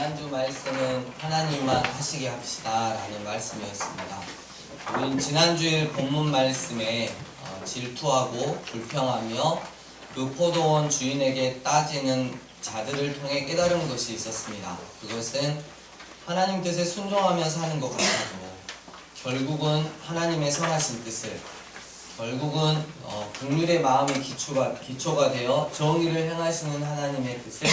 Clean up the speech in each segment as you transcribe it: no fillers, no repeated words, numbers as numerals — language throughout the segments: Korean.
지난주 말씀은 하나님만 하시게 합시다 라는 말씀이었습니다. 우린 지난주일 본문 말씀에 질투하고 불평하며 그 포도원 주인에게 따지는 자들을 통해 깨달은 것이 있었습니다. 그것은 하나님 뜻에 순종하며 사는 것 같아도 결국은 하나님의 선하신 뜻을, 결국은 긍휼의 마음이 기초가 되어 정의를 행하시는 하나님의 뜻을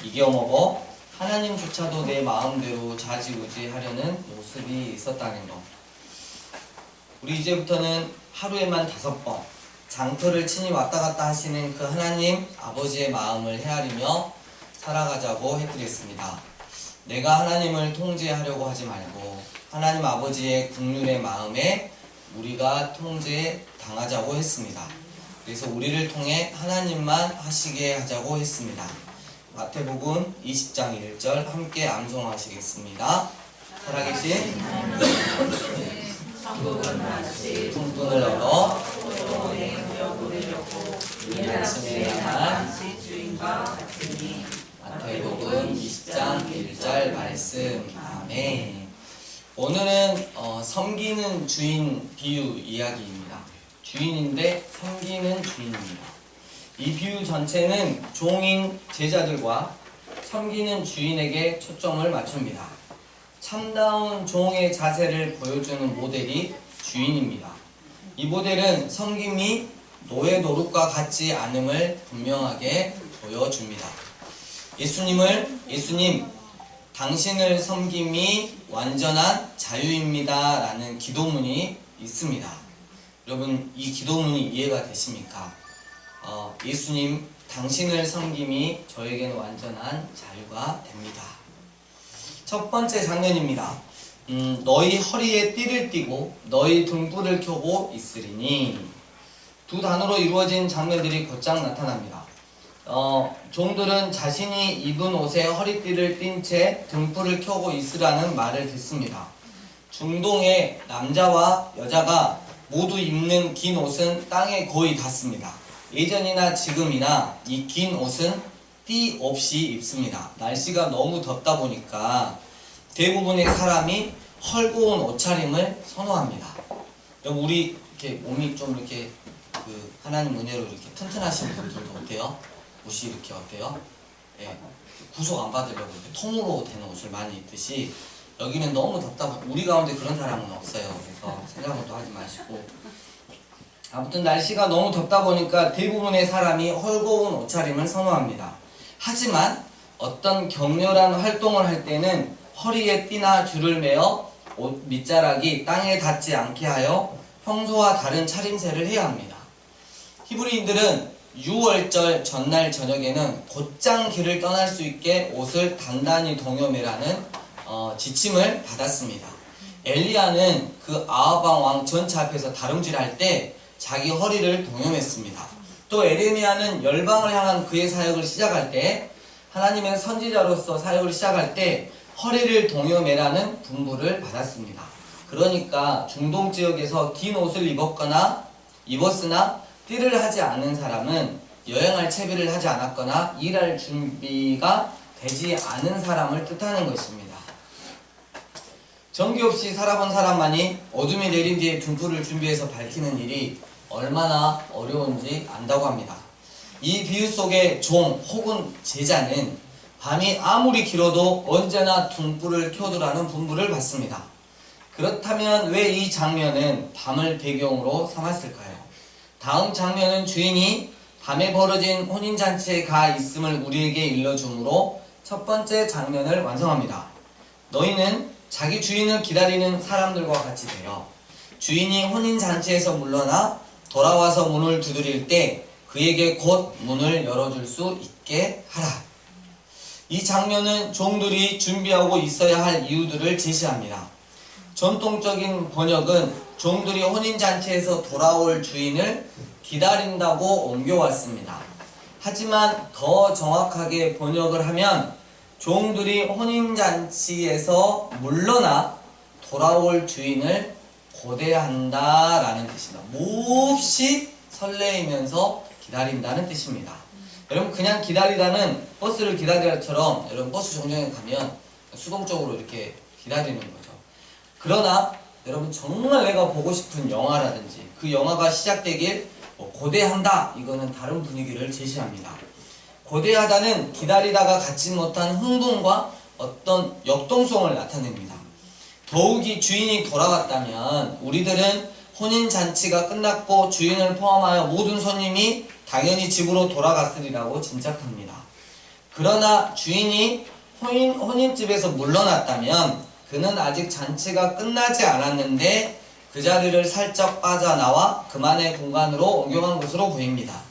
이겨먹어 하나님조차도 내 마음대로 좌지우지하려는 모습이 있었다는 것. 우리 이제부터는 하루에만 5번 장터를 친히 왔다 갔다 하시는 그 하나님 아버지의 마음을 헤아리며 살아가자고 해드렸습니다. 내가 하나님을 통제하려고 하지 말고 하나님 아버지의 긍휼의 마음에 우리가 통제당하자고 했습니다. 그래서 우리를 통해 하나님만 하시게 하자고 했습니다. 마태복음 20장 1절 함께 암송하시겠습니다. 살아계신 풍분을 얻어 이 아침에 향한 마태복음 20장 1절 말씀. 아멘. 오늘은 섬기는 주인 비유 이야기입니다. 주인인데 섬기는 주인입니다. 이 비유 전체는 종인 제자들과 섬기는 주인에게 초점을 맞춥니다. 참다운 종의 자세를 보여주는 모델이 주인입니다. 이 모델은 섬김이 노예 노릇과 같지 않음을 분명하게 보여줍니다. 예수님, 당신을 섬김이 완전한 자유입니다 라는 기도문이 있습니다. 여러분, 이 기도문이 이해가 되십니까? 예수님, 당신을 섬김이 저에게는 완전한 자유가 됩니다. 첫 번째 장면입니다. 너희 허리에 띠를 띠고 너희 등불을 켜고 있으리니. 두 단어로 이루어진 장면들이 곧장 나타납니다. 종들은 자신이 입은 옷에 허리띠를 띈 채 등불을 켜고 있으라는 말을 듣습니다. 중동의 남자와 여자가 모두 입는 긴 옷은 땅에 거의 닿습니다. 예전이나 지금이나 이 긴 옷은 띠 없이 입습니다. 날씨가 너무 덥다 보니까 대부분의 사람이 헐거운 옷차림을 선호합니다. 여러분, 우리 이렇게 몸이 좀 이렇게 하나님 은혜로 이렇게 튼튼하신 분들도 어때요? 옷이 이렇게 어때요? 예, 구속 안 받으려고 이렇게 통으로 되는 옷을 많이 입듯이 여기는 너무 덥다 보니까 우리 가운데 그런 사람은 없어요. 그래서 생각은 또 하지 마시고, 아무튼 날씨가 너무 덥다 보니까 대부분의 사람이 헐거운 옷차림을 선호합니다. 하지만 어떤 격렬한 활동을 할 때는 허리에 띠나 줄을 매어 옷 밑자락이 땅에 닿지 않게 하여 평소와 다른 차림새를 해야 합니다. 히브리인들은 6월절 전날 저녁에는 곧장 길을 떠날 수 있게 옷을 단단히 동여매라는 지침을 받았습니다. 엘리야는 그 아하방 왕 전차 앞에서 다름질할 때 자기 허리를 동여맸습니다. 또 에레미야는 열방을 향한 그의 사역을 시작할 때, 하나님의 선지자로서 사역을 시작할 때 허리를 동여매라는 분부를 받았습니다. 그러니까 중동 지역에서 긴 옷을 입었으나 띠를 하지 않은 사람은 여행할 채비를 하지 않았거나 일할 준비가 되지 않은 사람을 뜻하는 것입니다. 전기 없이 살아본 사람만이 어둠이 내린 뒤에 등불을 준비해서 밝히는 일이 얼마나 어려운지 안다고 합니다. 이 비유 속의 종 혹은 제자는 밤이 아무리 길어도 언제나 등불을 켜두라는 분부를 받습니다. 그렇다면 왜 이 장면은 밤을 배경으로 삼았을까요? 다음 장면은 주인이 밤에 벌어진 혼인잔치에 가 있음을 우리에게 일러주므로 첫 번째 장면을 완성합니다. 너희는 자기 주인을 기다리는 사람들과 같이 되어 주인이 혼인잔치에서 물러나 돌아와서 문을 두드릴 때 그에게 곧 문을 열어줄 수 있게 하라. 이 장면은 종들이 준비하고 있어야 할 이유들을 제시합니다. 전통적인 번역은 종들이 혼인잔치에서 돌아올 주인을 기다린다고 옮겨왔습니다. 하지만 더 정확하게 번역을 하면 종들이 혼인잔치에서 물러나 돌아올 주인을 고대한다라는 뜻입니다. 몹시 설레이면서 기다린다는 뜻입니다. 여러분 그냥 기다리다는 버스를 기다리다처럼 여러분 버스 정류장에 가면 수동적으로 이렇게 기다리는 거죠. 그러나 여러분 정말 내가 보고 싶은 영화라든지 그 영화가 시작되길 고대한다, 이거는 다른 분위기를 제시합니다. 고대하다는 기다리다가 갖지 못한 흥분과 어떤 역동성을 나타냅니다. 더욱이 주인이 돌아갔다면 우리들은 혼인잔치가 끝났고 주인을 포함하여 모든 손님이 당연히 집으로 돌아갔으리라고 짐작합니다. 그러나 주인이 혼인집에서 물러났다면 그는 아직 잔치가 끝나지 않았는데 그 자리를 살짝 빠져나와 그만의 공간으로 옮겨간 것으로 보입니다.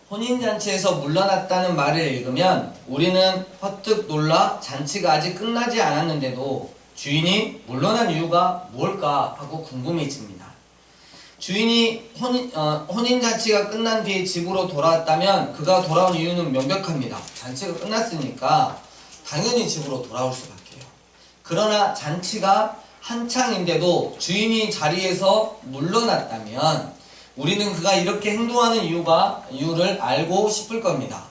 혼인잔치에서 물러났다는 말을 읽으면 우리는 퍼뜩 놀라 잔치가 아직 끝나지 않았는데도 주인이 물러난 이유가 뭘까 하고 궁금해집니다. 주인이 혼인잔치가 끝난 뒤에 집으로 돌아왔다면 그가 돌아온 이유는 명백합니다. 잔치가 끝났으니까 당연히 집으로 돌아올 수밖에요. 그러나 잔치가 한창인데도 주인이 자리에서 물러났다면 우리는 그가 이렇게 행동하는 이유를 알고 싶을 겁니다.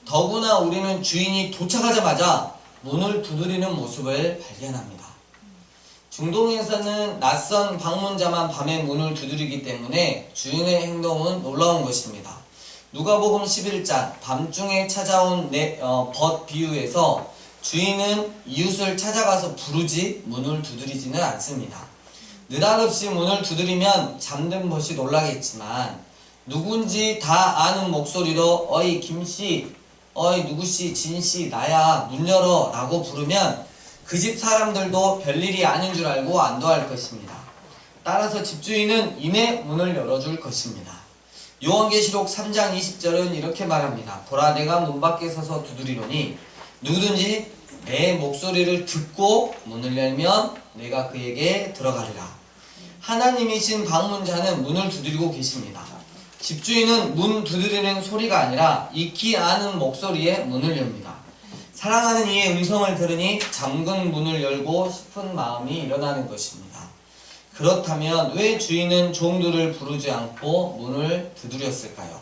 더구나 우리는 주인이 도착하자마자 문을 두드리는 모습을 발견합니다. 중동에서는 낯선 방문자만 밤에 문을 두드리기 때문에 주인의 행동은 놀라운 것입니다. 누가복음 11장 밤중에 찾아온 벗 비유에서 주인은 이웃을 찾아가서 부르지 문을 두드리지는 않습니다. 느닷없이 문을 두드리면 잠든 벗이 놀라겠지만 누군지 다 아는 목소리로 어이 김씨, 어이 누구씨, 진씨, 나야, 문 열어 라고 부르면 그 집 사람들도 별일이 아닌 줄 알고 안도할 것입니다. 따라서 집주인은 이내 문을 열어줄 것입니다. 요한계시록 3장 20절은 이렇게 말합니다. 보라, 내가 문 밖에 서서 두드리노니 누구든지 내 목소리를 듣고 문을 열면 내가 그에게 들어가리라. 하나님이신 방문자는 문을 두드리고 계십니다. 집주인은 문 두드리는 소리가 아니라 익히 아는 목소리에 문을 엽니다. 사랑하는 이의 음성을 들으니 잠근 문을 열고 싶은 마음이 일어나는 것입니다. 그렇다면 왜 주인은 종들을 부르지 않고 문을 두드렸을까요?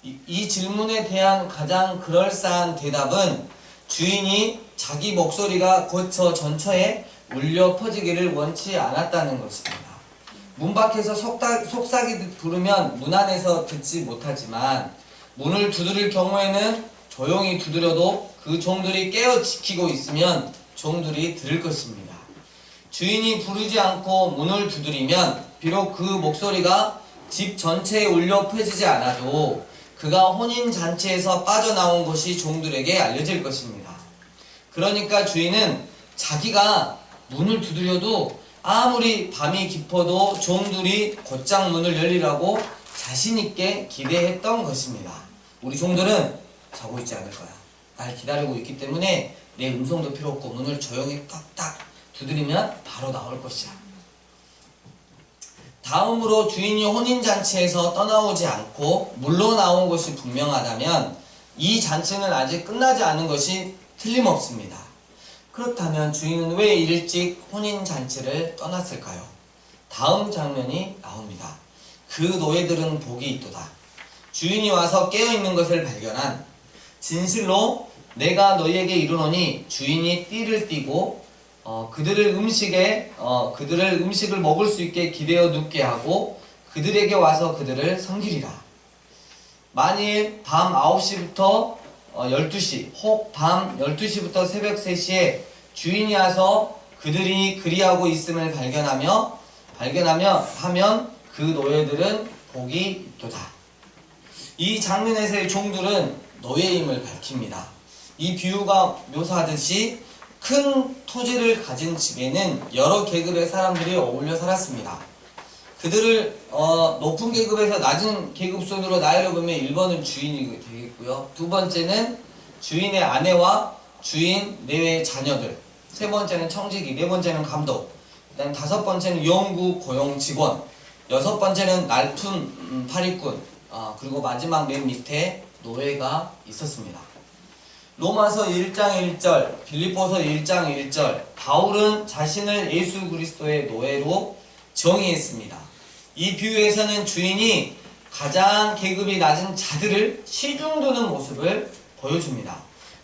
이 질문에 대한 가장 그럴싸한 대답은 주인이 자기 목소리가 거쳐 전처에 울려 퍼지기를 원치 않았다는 것입니다. 문 밖에서 속삭이듯 부르면 문 안에서 듣지 못하지만 문을 두드릴 경우에는 조용히 두드려도 그 종들이 깨어 지키고 있으면 종들이 들을 것입니다. 주인이 부르지 않고 문을 두드리면 비록 그 목소리가 집 전체에 울려 퍼지지 않아도 그가 혼인잔치에서 빠져나온 것이 종들에게 알려질 것입니다. 그러니까 주인은 자기가 문을 두드려도 아무리 밤이 깊어도 종들이 곧장 문을 열리라고 자신있게 기대했던 것입니다. 우리 종들은 자고 있지 않을 거야. 날 기다리고 있기 때문에 내 음성도 필요 없고 문을 조용히 딱딱 두드리면 바로 나올 것이야. 다음으로 주인이 혼인잔치에서 떠나오지 않고 물러나온 것이 분명하다면 이 잔치는 아직 끝나지 않은 것이 틀림없습니다. 그렇다면 주인은 왜 일찍 혼인잔치를 떠났을까요? 다음 장면이 나옵니다. 그 노예들은 복이 있도다. 주인이 와서 깨어있는 것을 발견한 진실로 내가 너희에게 이르노니 주인이 띠를 띠고 그들을 음식을 먹을 수 있게 기대어 눕게 하고 그들에게 와서 그들을 섬기리라. 만일 밤 9시부터 12시 혹 밤 12시부터 새벽 3시에 주인이 와서 그들이 그리하고 있음을 발견하면 그 노예들은 복이 있도다. 이 장면에서의 종들은 노예임을 밝힙니다. 이 비유가 묘사하듯이 큰 토지를 가진 집에는 여러 계급의 사람들이 어울려 살았습니다. 그들을 높은 계급에서 낮은 계급 순으로 나열해 보면 1번은 주인이 되겠고요. 두 번째는 주인의 아내와 주인 내외의 자녀들, 세 번째는 청지기, 네 번째는 감독, 그다음 다섯 번째는 영구 고용 직원, 여섯 번째는 날품 파리꾼, 그리고 마지막 맨 밑에 노예가 있었습니다. 로마서 1장 1절, 빌립보서 1장 1절, 바울은 자신을 예수 그리스도의 노예로 정의했습니다. 이 비유에서는 주인이 가장 계급이 낮은 자들을 시중두는 모습을 보여줍니다.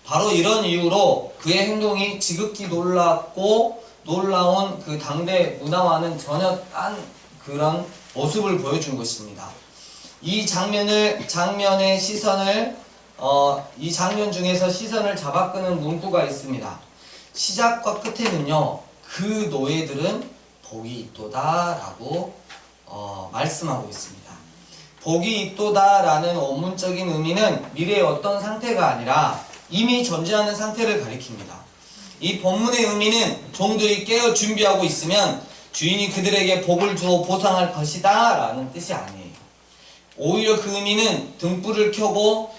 바로 이런 이유로 그의 행동이 지극히 놀랍고 놀라운 그 당대 문화와는 전혀 딴 그런 모습을 보여준 것입니다. 이 장면의 시선을 이 장면 중에서 시선을 잡아끄는 문구가 있습니다. 시작과 끝에는요, 그 노예들은 복이 있도다 라고 말씀하고 있습니다. 복이 있도다라는 원문적인 의미는 미래의 어떤 상태가 아니라 이미 존재하는 상태를 가리킵니다. 이 본문의 의미는 종들이 깨어 준비하고 있으면 주인이 그들에게 복을 주어 보상할 것이다 라는 뜻이 아니에요. 오히려 그 의미는 등불을 켜고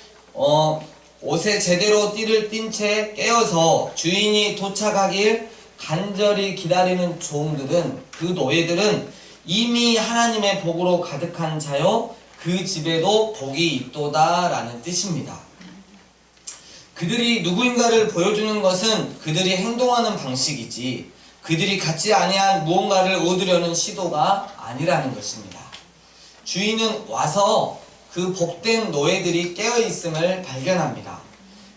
옷에 제대로 띠를 띈 채 깨어서 주인이 도착하길 간절히 기다리는 종들은, 그 노예들은 이미 하나님의 복으로 가득한 자요 그 집에도 복이 있도다 라는 뜻입니다. 그들이 누구인가를 보여주는 것은 그들이 행동하는 방식이지 그들이 갖지 아니한 무언가를 얻으려는 시도가 아니라는 것입니다. 주인은 와서 그 복된 노예들이 깨어있음을 발견합니다.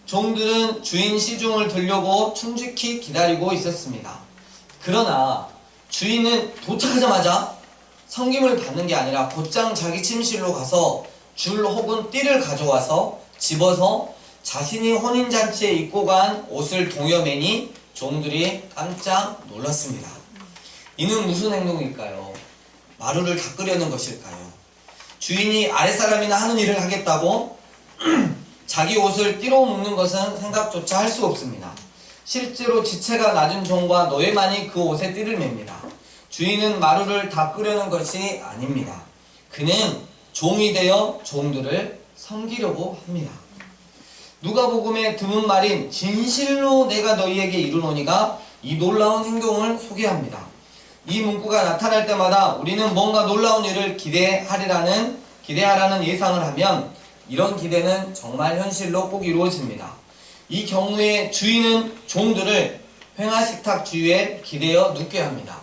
종들은 주인 시중을 들려고 충직히 기다리고 있었습니다. 그러나 주인은 도착하자마자 섬김을 받는 게 아니라 곧장 자기 침실로 가서 줄 혹은 띠를 가져와서 집어서 자신이 혼인잔치에 입고 간 옷을 동여매니 종들이 깜짝 놀랐습니다. 이는 무슨 행동일까요? 마루를 닦으려는 것일까요? 주인이 아랫사람이나 하는 일을 하겠다고 자기 옷을 띠로 묶는 것은 생각조차 할 수 없습니다. 실제로 지체가 낮은 종과 노예만이 그 옷에 띠를 맵니다. 주인은 마루를 닦으려는 것이 아닙니다. 그는 종이 되어 종들을 섬기려고 합니다. 누가복음의 드문 말인 진실로 내가 너희에게 이르노니가 이 놀라운 행동을 소개합니다. 이 문구가 나타날 때마다 우리는 뭔가 놀라운 일을 기대하라는 예상을 하면 이런 기대는 정말 현실로 꼭 이루어집니다. 이 경우에 주인은 종들을 횡화식탁 주위에 기대어 눕게 합니다.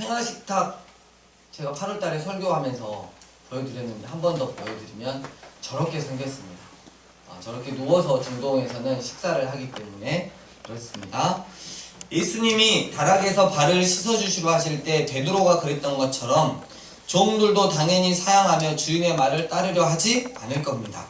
횡화식탁 제가 8월달에 설교하면서 보여드렸는데 한 번 더 보여드리면 저렇게 생겼습니다. 저렇게 누워서 중동에서는 식사를 하기 때문에 그렇습니다. 예수님이 다락에서 발을 씻어주시러 하실 때 베드로가 그랬던 것처럼 종들도 당연히 사양하며 주인의 말을 따르려 하지 않을 겁니다.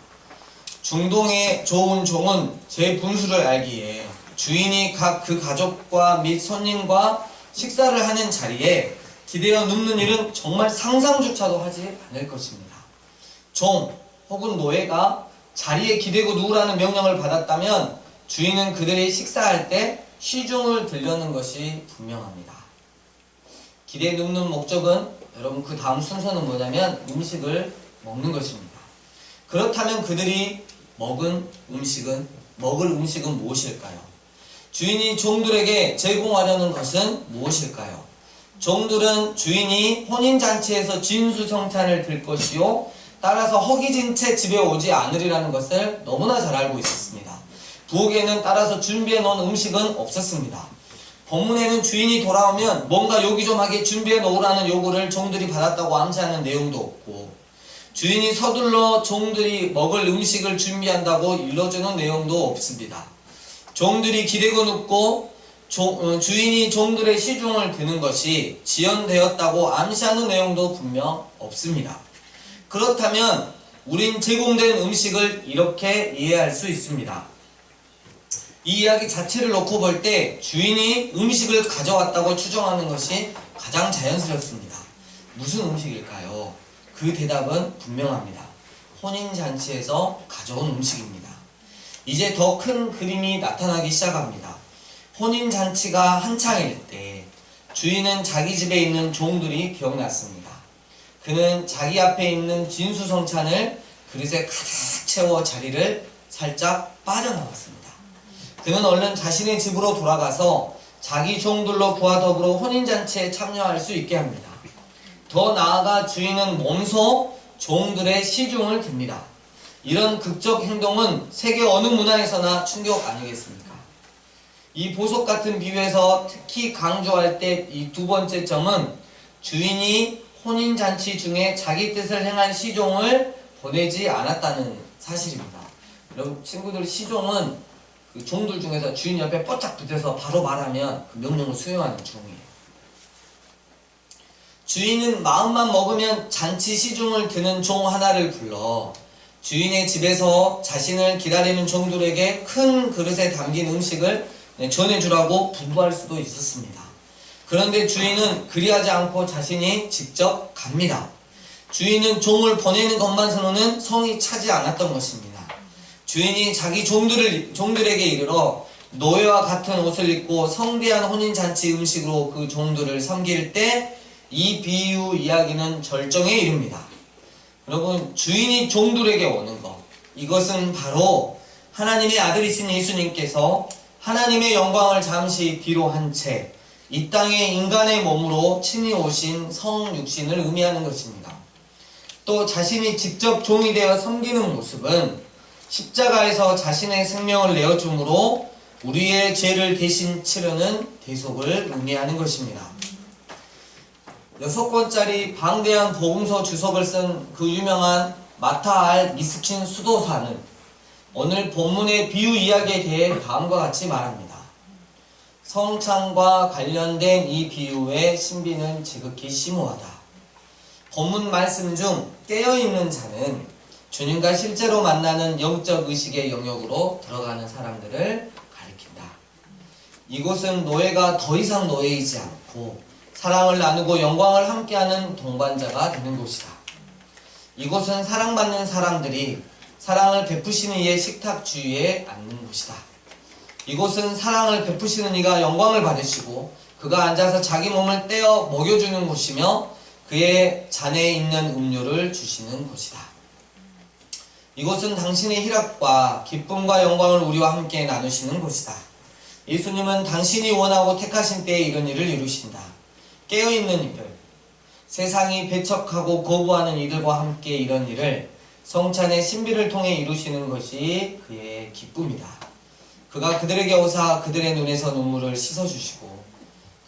중동에 좋은 종은 제 분수를 알기에 주인이 각 그 가족과 및 손님과 식사를 하는 자리에 기대어 눕는 일은 정말 상상조차도 하지 않을 것입니다. 종 혹은 노예가 자리에 기대고 누우라는 명령을 받았다면 주인은 그들이 식사할 때 시중을 들려는 것이 분명합니다. 기대에 눕는 목적은 여러분 그 다음 순서는 뭐냐면 음식을 먹는 것입니다. 그렇다면 그들이 먹을 음식은 무엇일까요? 주인이 종들에게 제공하려는 것은 무엇일까요? 종들은 주인이 혼인잔치에서 진수성찬을 들 것이요 따라서 허기진 채 집에 오지 않으리라는 것을 너무나 잘 알고 있었습니다. 부엌에는 따라서 준비해 놓은 음식은 없었습니다. 본문에는 주인이 돌아오면 뭔가 요기조하게 준비해 놓으라는 요구를 종들이 받았다고 암시하는 내용도 없고 주인이 서둘러 종들이 먹을 음식을 준비한다고 일러주는 내용도 없습니다. 종들이 기대고 눕고 주인이 종들의 시중을 드는 것이 지연되었다고 암시하는 내용도 분명 없습니다. 그렇다면 우린 제공된 음식을 이렇게 이해할 수 있습니다. 이 이야기 자체를 놓고 볼 때 주인이 음식을 가져왔다고 추정하는 것이 가장 자연스럽습니다. 무슨 음식일까요? 그 대답은 분명합니다. 혼인잔치에서 가져온 음식입니다. 이제 더 큰 그림이 나타나기 시작합니다. 혼인잔치가 한창일 때 주인은 자기 집에 있는 종들이 기억났습니다. 그는 자기 앞에 있는 진수성찬을 그릇에 가득 채워 자리를 살짝 빠져나왔습니다. 그는 얼른 자신의 집으로 돌아가서 자기 종들로 그와 더불어 혼인잔치에 참여할 수 있게 합니다. 더 나아가 주인은 몸소 종들의 시중을 듭니다. 이런 극적 행동은 세계 어느 문화에서나 충격 아니겠습니까? 이 보석 같은 비유에서 특히 강조할 때 이 두 번째 점은 주인이 혼인잔치 중에 자기 뜻을 행한 시종을 보내지 않았다는 사실입니다. 여러분 친구들, 시종은 그 종들 중에서 주인 옆에 뽀짝 붙어서 바로 말하면 그 명령을 수행하는 종이에요. 주인은 마음만 먹으면 잔치 시중을 드는 종 하나를 불러 주인의 집에서 자신을 기다리는 종들에게 큰 그릇에 담긴 음식을 전해주라고 분부할 수도 있었습니다. 그런데 주인은 그리하지 않고 자신이 직접 갑니다. 주인은 종을 보내는 것만으로는 성이 차지 않았던 것입니다. 주인이 자기 종들에게 이르러 노예와 같은 옷을 입고 성대한 혼인잔치 음식으로 그 종들을 섬길 때 이 비유 이야기는 절정에 이릅니다. 여러분, 주인이 종들에게 오는 것, 이것은 바로 하나님의 아들이신 예수님께서 하나님의 영광을 잠시 뒤로 한 채 이 땅에 인간의 몸으로 친히 오신 성육신을 의미하는 것입니다. 또 자신이 직접 종이 되어 섬기는 모습은 십자가에서 자신의 생명을 내어줌으로 우리의 죄를 대신 치르는 대속을 의미하는 것입니다. 6권짜리 방대한 복음서 주석을 쓴 그 유명한 마타 알 미스킨 수도사는 오늘 본문의 비유 이야기에 대해 다음과 같이 말합니다. 성찬과 관련된 이 비유의 신비는 지극히 심오하다. 본문 말씀 중 깨어있는 자는 주님과 실제로 만나는 영적 의식의 영역으로 들어가는 사람들을 가리킨다. 이곳은 노예가 더 이상 노예이지 않고 사랑을 나누고 영광을 함께하는 동반자가 되는 곳이다. 이곳은 사랑받는 사람들이 사랑을 베푸시는 이의 식탁 주위에 앉는 곳이다. 이곳은 사랑을 베푸시는 이가 영광을 받으시고 그가 앉아서 자기 몸을 떼어 먹여주는 곳이며 그의 잔에 있는 음료를 주시는 곳이다. 이곳은 당신의 희락과 기쁨과 영광을 우리와 함께 나누시는 곳이다. 예수님은 당신이 원하고 택하신 때에 이런 일을 이루신다. 깨어있는 이들, 세상이 배척하고 거부하는 이들과 함께 이런 일을 성찬의 신비를 통해 이루시는 것이 그의 기쁨이다. 그가 그들에게 오사 그들의 눈에서 눈물을 씻어주시고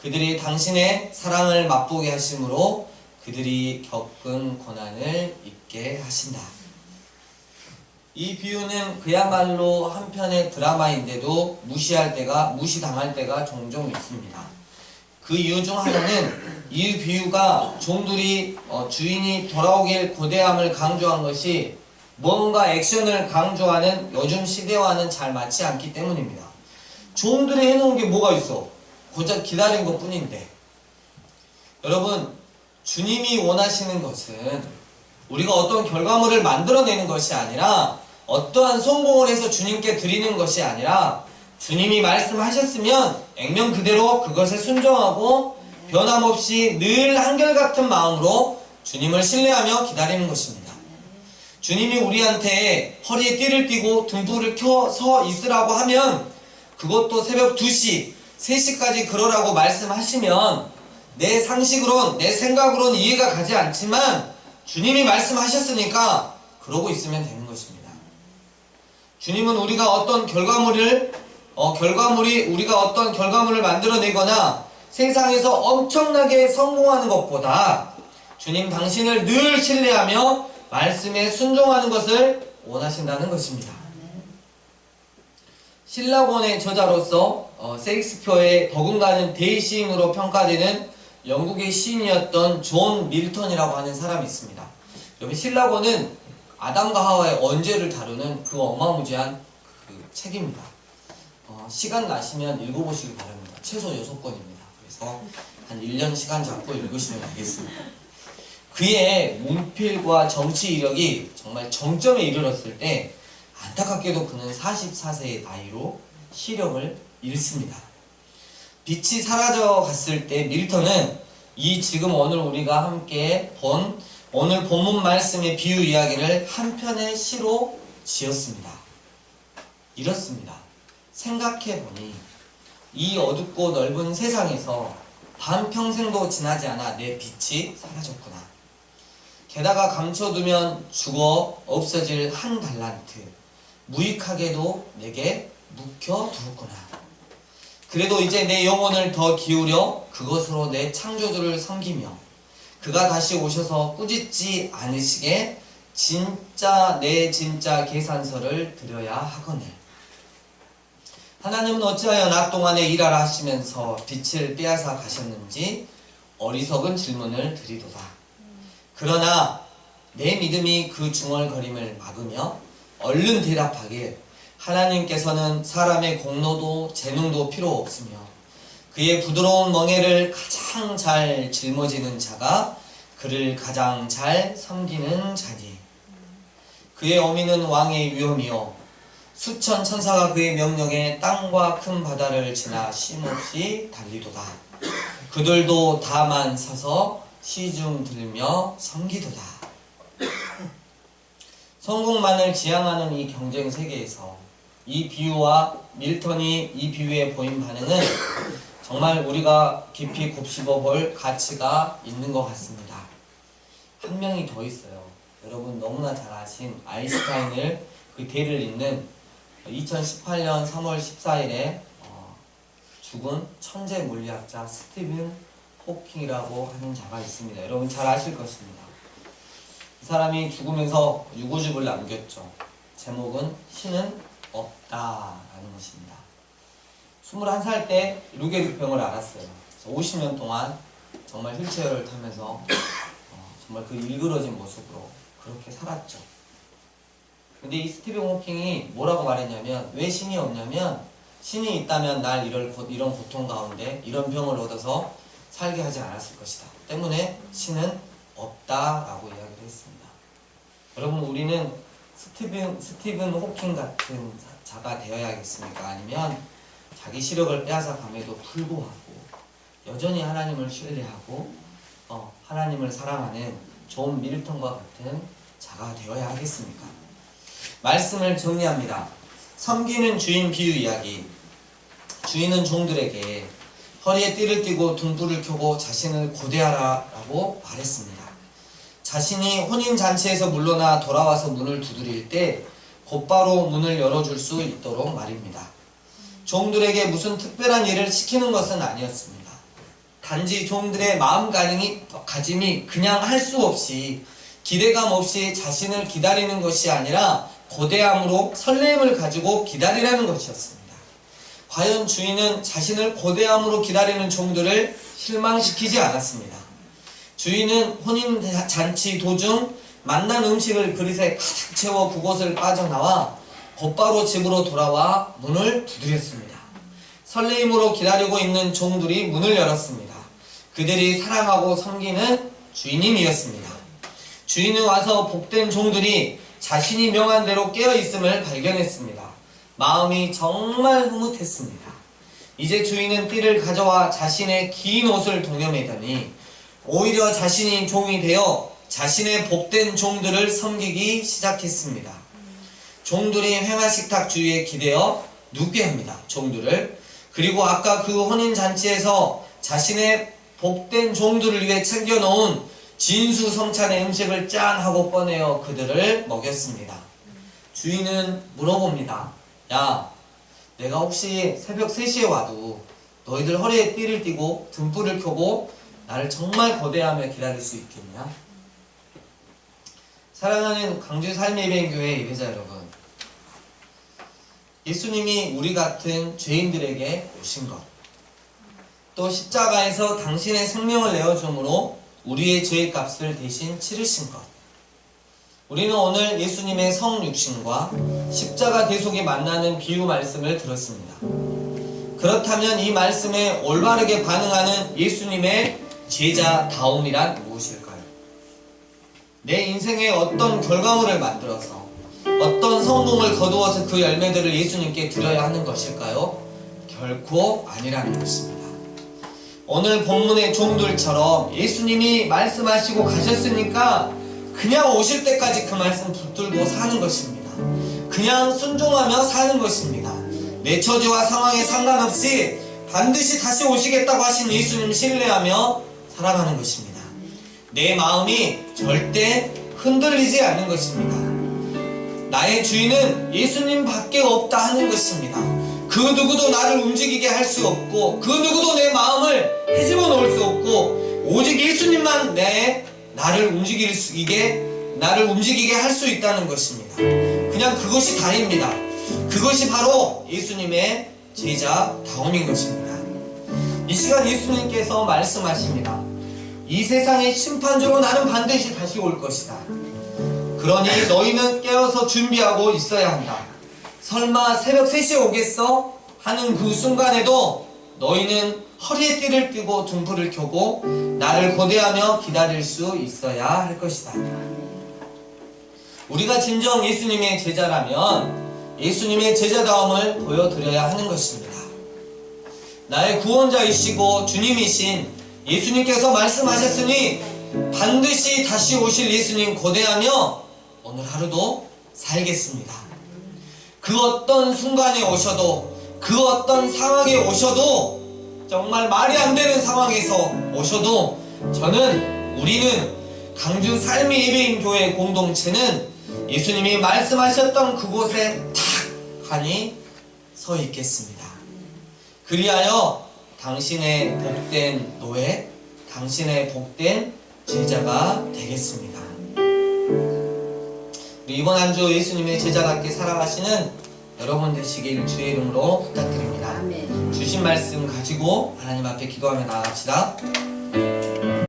그들이 당신의 사랑을 맛보게 하심으로 그들이 겪은 고난을 잊게 하신다. 이 비유는 그야말로 한편의 드라마인데도 무시당할 때가 종종 있습니다. 그 이유 중 하나는 이 비유가 종들이 주인이 돌아오길 고대함을 강조한 것이 뭔가 액션을 강조하는 요즘 시대와는 잘 맞지 않기 때문입니다. 종들이 해놓은 게 뭐가 있어? 고작 기다린 것 뿐인데. 여러분, 주님이 원하시는 것은 우리가 어떤 결과물을 만들어내는 것이 아니라 어떠한 성공을 해서 주님께 드리는 것이 아니라 주님이 말씀하셨으면 액면 그대로 그것에 순종하고 변함없이 늘 한결같은 마음으로 주님을 신뢰하며 기다리는 것입니다. 주님이 우리한테 허리에 띠를 띠고 등불을 켜서 있으라고 하면 그것도 새벽 2시, 3시까지 그러라고 말씀하시면 내 상식으론, 내 생각으론 이해가 가지 않지만 주님이 말씀하셨으니까 그러고 있으면 되는 것입니다. 주님은 우리가 어떤 결과물을 만들어내거나 세상에서 엄청나게 성공하는 것보다 주님 당신을 늘 신뢰하며 말씀에 순종하는 것을 원하신다는 것입니다. 신라권의 저자로서 셰익스피어의 더군가는 대시인으로 평가되는 영국의 시인이었던 존 밀턴이라고 하는 사람이 있습니다. 여기 신라권은 아담과 하와의 언제를 다루는 그 어마무지한 그 책입니다. 시간 나시면 읽어보시기 바랍니다. 최소 6권입니다. 그래서 한 1년 시간 잡고 읽으시면 되겠습니다. 그의 문필과 정치 이력이 정말 정점에 이르렀을 때 안타깝게도 그는 44세의 나이로 시력을 잃습니다. 빛이 사라져 갔을 때 밀턴은 이 지금 오늘 우리가 함께 본 오늘 본문 말씀의 비유 이야기를 한 편의 시로 지었습니다. 이렇습니다. 생각해보니 이 어둡고 넓은 세상에서 반평생도 지나지 않아 내 빛이 사라졌구나. 게다가 감춰두면 죽어 없어질 한 달란트, 무익하게도 내게 묵혀두었구나. 그래도 이제 내 영혼을 더 기울여 그것으로 내 창조주를 섬기며 그가 다시 오셔서 꾸짖지 않으시게 진짜 내 진짜 계산서를 드려야 하거늘. 하나님은 어찌하여 낮 동안에 일하라 하시면서 빛을 빼앗아 가셨는지 어리석은 질문을 드리도다. 그러나 내 믿음이 그 중얼거림을 막으며 얼른 대답하길, 하나님께서는 사람의 공로도 재능도 필요 없으며 그의 부드러운 멍에를 가장 잘 짊어지는 자가 그를 가장 잘 섬기는 자니, 그의 어미는 왕의 위엄이요 수천 천사가 그의 명령에 땅과 큰 바다를 지나 쉼없이 달리도다. 그들도 다만 서서 시중 들며 섬기도다. 성공만을 지향하는 이 경쟁 세계에서 이 비유와 밀턴이 이 비유에 보인 반응은 정말 우리가 깊이 곱씹어 볼 가치가 있는 것 같습니다. 한 명이 더 있어요. 여러분 너무나 잘 아신 아인슈타인을 그 대를 잇는 2018년 3월 14일에 죽은 천재 물리학자 스티븐 호킹이라고 하는 자가 있습니다. 여러분 잘 아실 것입니다. 이 사람이 죽으면서 유고집을 남겼죠. 제목은 신은 없다라는 것입니다. 21살 때 루게릭병을 앓았어요. 그래서 50년 동안 정말 휠체어를 타면서 정말 그 일그러진 모습으로 그렇게 살았죠. 근데 이 스티븐 호킹이 뭐라고 말했냐면, 왜 신이 없냐면, 신이 있다면 날 이런 고통 가운데 이런 병을 얻어서 살게 하지 않았을 것이다. 때문에 신은 없다라고 이야기를 했습니다. 여러분 우리는 스티븐 호킹 같은 자가 되어야겠습니까? 아니면 자기 시력을 빼앗아 감에도 불구하고 여전히 하나님을 신뢰하고 하나님을 사랑하는 존 밀턴과 같은 자가 되어야 하겠습니까? 말씀을 정리합니다. 섬기는 주인 비유 이야기. 주인은 종들에게 허리에 띠를 띠고 등불을 켜고 자신을 고대하라고 말했습니다. 자신이 혼인잔치에서 물러나 돌아와서 문을 두드릴 때 곧바로 문을 열어줄 수 있도록 말입니다. 종들에게 무슨 특별한 일을 시키는 것은 아니었습니다. 단지 종들의 마음가짐이 그냥 할 수 없이 기대감 없이 자신을 기다리는 것이 아니라 고대함으로 설렘을 가지고 기다리라는 것이었습니다. 과연 주인은 자신을 고대함으로 기다리는 종들을 실망시키지 않았습니다. 주인은 혼인잔치 도중 만난 음식을 그릇에 가득 채워 그곳을 빠져나와 곧바로 집으로 돌아와 문을 두드렸습니다. 설레임으로 기다리고 있는 종들이 문을 열었습니다. 그들이 사랑하고 섬기는 주인님이었습니다. 주인은 와서 복된 종들이 자신이 명한 대로 깨어있음을 발견했습니다. 마음이 정말 흐뭇했습니다. 이제 주인은 띠를 가져와 자신의 긴 옷을 동여매더니 오히려 자신이 종이 되어 자신의 복된 종들을 섬기기 시작했습니다. 종들이 회화식탁 주위에 기대어 눕게 합니다. 종들을. 그리고 아까 그 혼인잔치에서 자신의 복된 종들을 위해 챙겨놓은 진수성찬의 음식을 짠 하고 꺼내어 그들을 먹였습니다. 주인은 물어봅니다. 야, 내가 혹시 새벽 3시에 와도 너희들 허리에 띠를 띠고 등불을 켜고 나를 정말 거대하며 기다릴 수 있겠냐? 사랑하는 광주 삶의예배교회 예배자 여러분, 예수님이 우리 같은 죄인들에게 오신 것, 또 십자가에서 당신의 생명을 내어줌으로 우리의 죄의 값을 대신 치르신 것, 우리는 오늘 예수님의 성육신과 십자가 대속이 만나는 비유 말씀을 들었습니다. 그렇다면 이 말씀에 올바르게 반응하는 예수님의 제자다움이란 무엇일까요? 내 인생에 어떤 결과물을 만들어서 어떤 성공을 거두어서 그 열매들을 예수님께 드려야 하는 것일까요? 결코 아니라는 것입니다. 오늘 본문의 종들처럼 예수님이 말씀하시고 가셨으니까 그냥 오실 때까지 그 말씀 붙들고 사는 것입니다. 그냥 순종하며 사는 것입니다. 내 처지와 상황에 상관없이 반드시 다시 오시겠다고 하신 예수님 신뢰하며 살아가는 것입니다. 내 마음이 절대 흔들리지 않는 것입니다. 나의 주인은 예수님밖에 없다 하는 것입니다. 그 누구도 나를 움직이게 할 수 없고 그 누구도 내 마음을 헤집어 놓을 수 없고 오직 예수님만 나를 움직이게 할 수 있다는 것입니다. 그냥 그것이 다입니다. 그것이 바로 예수님의 제자다움인 것입니다. 이 시간 예수님께서 말씀하십니다. 이 세상의 심판주로 나는 반드시 다시 올 것이다. 그러니 너희는 깨어서 준비하고 있어야 한다. 설마 새벽 3시에 오겠어? 하는 그 순간에도 너희는 허리에 띠를 띠고 등불을 켜고 나를 고대하며 기다릴 수 있어야 할 것이다. 우리가 진정 예수님의 제자라면 예수님의 제자다움을 보여드려야 하는 것입니다. 나의 구원자이시고 주님이신 예수님께서 말씀하셨으니 반드시 다시 오실 예수님 고대하며 오늘 하루도 살겠습니다. 그 어떤 순간에 오셔도, 그 어떤 상황에 오셔도, 정말 말이 안 되는 상황에서 오셔도 우리는 강주 삶의 예배인 교회 공동체는 예수님이 말씀하셨던 그곳에 탁 하니 서 있겠습니다. 그리하여 당신의 복된 노예, 당신의 복된 제자가 되겠습니다. 우리 이번 한 주 예수님의 제자답게 살아가시는 여러분 되시길 주의 이름으로 부탁드립니다. 아멘. 주신 말씀 가지고 하나님 앞에 기도하며 나아갑시다.